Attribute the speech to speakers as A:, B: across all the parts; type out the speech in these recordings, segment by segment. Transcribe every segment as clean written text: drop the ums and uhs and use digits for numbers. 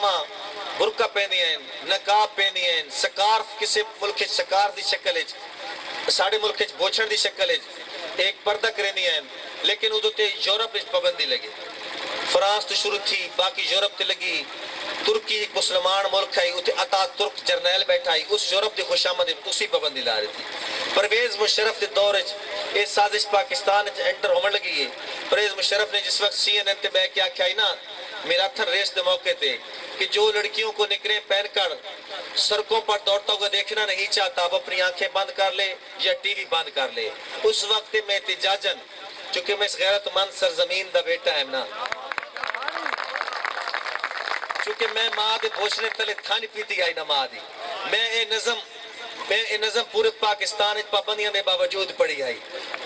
A: मामा बुरका पहनी हैं, नकाब पहनी हैं, सकारफ किसी मुल्क सकार दी शक्ल है, साढ़े मुल्क बोछण दी शक्ल है, एक पर्दा करनी है, लेकिन उदो ते यूरोप में पाबंदी लगी। फ्रांस तो शुरू थी, बाकी यूरोप ते लगी। तुर्की एक मुसलमान मुल्क है, उते अता तुर्क जर्नैल बैठा है, उस यूरोप की खुशामद उसी पाबंदी ला रही थी। परवेज मुशर्रफ के दौर ये साजिश पाकिस्तान एंटर होने लगी है। परवेज मुशर्रफ ने जिस वक्त CNN पे बैठ के आख्या ना मैराथन रेस के मौके पे कि जो लड़कियों को निकरे पहनकर सड़कों पर दौड़ता हुआ देखना नहीं चाहता, अब अपनी आंखें बंद कर ले या टीवी बंद कर ले। उस वक्त में एहतिजाजन, चूंकि मैं इस गैरतमंद सरजमीन का बेटा है ना, चूंकि मैं माँ दे भोसले तले थानी पीती आई ना माँ दी, मैं ये नज़म पूरे पाकिस्तान में पाबंदियों के बावजूद पढ़ी आई।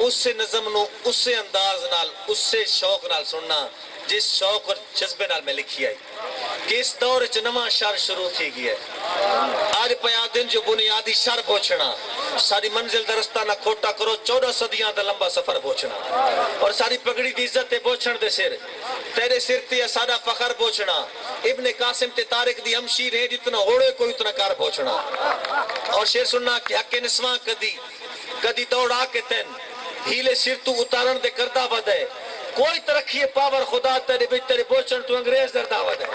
A: उससे नज़म नु उससे अंदाज नाल उससे शौक नाल सुनना जिस शौक और जज्बे नाल मैं लिखी आई कि इस दौर च नवा शर शुरू थी गया है। आज पया दिन जो बुनियादी शर पहुंचना, सारी मंजिल दा रस्ता ना खोटा करो, 14 सदियां दा लंबा सफर पहुंचना, और सारी पगड़ी दी इज्जत ते पहुंचण दे सिर तेरे सिर ते सादा फखर पहुंचना। इब्ने कासिम ते तारिक दी हमशीर है, जितना होड़े कोई उतना कर पहुंचना। और शेर सुनना कि हक निस्वा कदी दौड़ा के तेन हीले सिर तू उतारण दे करदा वदे, कोई तरक्की पावर खुदा तेरे बिच तेरे बोचन तू अंग्रेज दरदा वदे,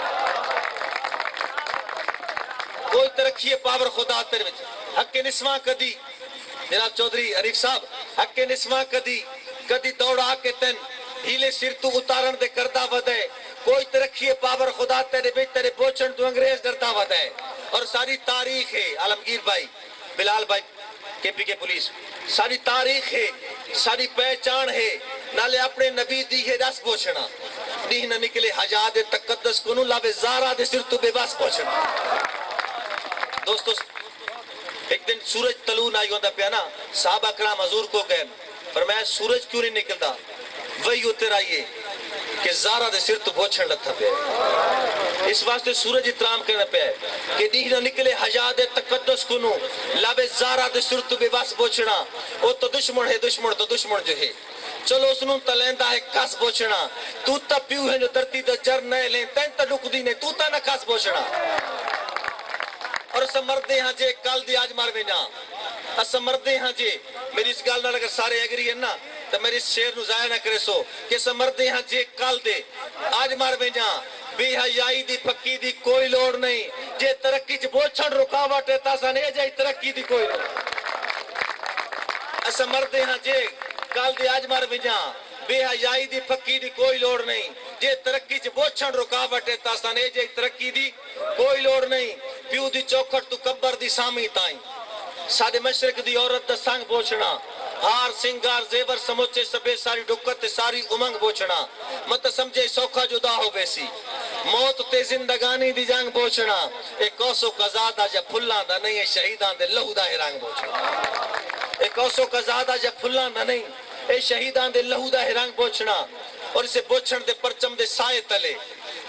A: कोई तरक्की पावर खुदा तेरे बिच। हक निस्वा कदी, जनाब चौधरी हरीफ साहब, हक निस्वा कदी दौड़ा के तेन हीले सिर तू उतारण दे करदा वदे, कोई तरक्की पावर खुदा तेरे बिच तेरे बोचन तू अंग्रेज डरदा वदे। और सारी तारीख है, आलमगीर भाई, बिलाल भाई, KPK पुलिस, सारी तारीख है, सारी पहचान है, नाले अपने नबी दी है रस पोछना, दी न निकले हजाद तकद्दस कुनु लावे ज़ारा दे सिर तू बेबस पोछना। दोस्तों, एक दिन सूरज तलू ना होता पिया ना, साहब अकराम हजूर को गए, फरमाया सूरज क्यों नहीं निकलता? वही उतर आइए कि ज़ारा दे सिर तू पोछण लथा पे, इस वास्ते सूरज इतराम करना पे कि दी न निकले हजाद तकद्दस कुनु लावे ज़ारा दे सिर तू बेबस पोछना। वो तो दुश्मन है, दुश्मन तो दुश्मन जो है, चलो उसनु तलेंदा है कस पोछना। तू ता प्यू है जो धरती दा जर न ले, तैन ता डुकदी ने, तू ता न कस पोछना। और अस मरदे हाँ जे कल दी आज मर वेना, अस मरदे हाँ जे, मेरी इस गल नाल अगर सारे एग्री है ना तो मेरी इस शेर नु जाया ना करे सो कि अस मरदे हाँ जे कल दे आज मर वेना, बेहयाई दी फक्की दी कोई लोड़ नहीं, जे तरक्की च बोछण रुकावट है तासा ने जे तरक्की दी कोई लोड़। अस मरदे हाँ जे कल दे आज मर वेना, बेहयाई दी फक्की दी कोई लोड़ नहीं, जे तरक्की च बोछण रुकावट है तासा ने जे तरक्की दी कोई लोड़ नहीं। प्यू दी चौखट तू कब्बर दी सामी ताई, साडे मशरक दी औरत दा संग पोछना, हार सिंगार जेवर समोचे सबे सारी डुक्कत सारी उमंग पोछना। मत समझे सौखा जुदा हो बेसी, मौत ते जिंदगानी दी जंग पोछना। एक कौसो कज़ादा या फुल्लां दा नहीं, शहीदां दे लहू दा रंग पोछना। एक कौसो कज़ादा या फुल्लां दा नहीं, ए शहीदां दे लहू दा रंग पोछना। और इसे पोछण दे परचम दे साए तले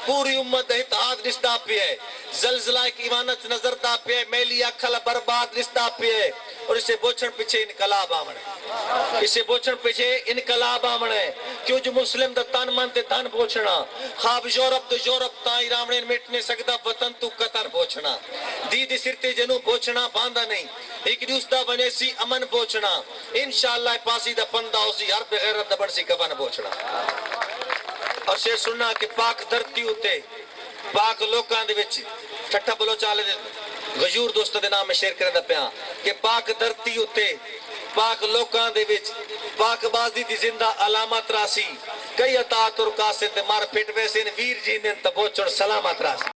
A: पूरी उम्मत इत्तेहाद रिश्ता पे है, जलजला की इमानत नजर दा पे, मैली अखल बर्बाद रिश्ता पे। और इसे बोचण पीछे इनकलाब आमने, इसे बोचण पीछे इनकलाब आमने, क्यों जो मुस्लिम दा तन मन ते धन बोचना, खाब यूरोप तो यूरोप ताई रामने मिट नहीं सकदा वतन तू कतर बोचना। दीदी सिरते जनू बोचना बांधा नहीं, एक दूसरा बनेसी अमन बोचना, इंशाअल्लाह पासी दा पंदा उसी हर बेगैरत दा बनसी कबन बोचना। और शेर सुनना कि पाक धरती उते पाक लोकां दे विच ठट्ठा बोलो चाले दे गजूर दोस्त दे नाम में शेर करदा पिया कि पाक धरती उते पाक लोकां दे विच पाकबाजी दी जिंदा अलामत रासी, कई अता तुर कासे ते मार पिट वैसे वीर जी ने तबोचण सलामत रासी।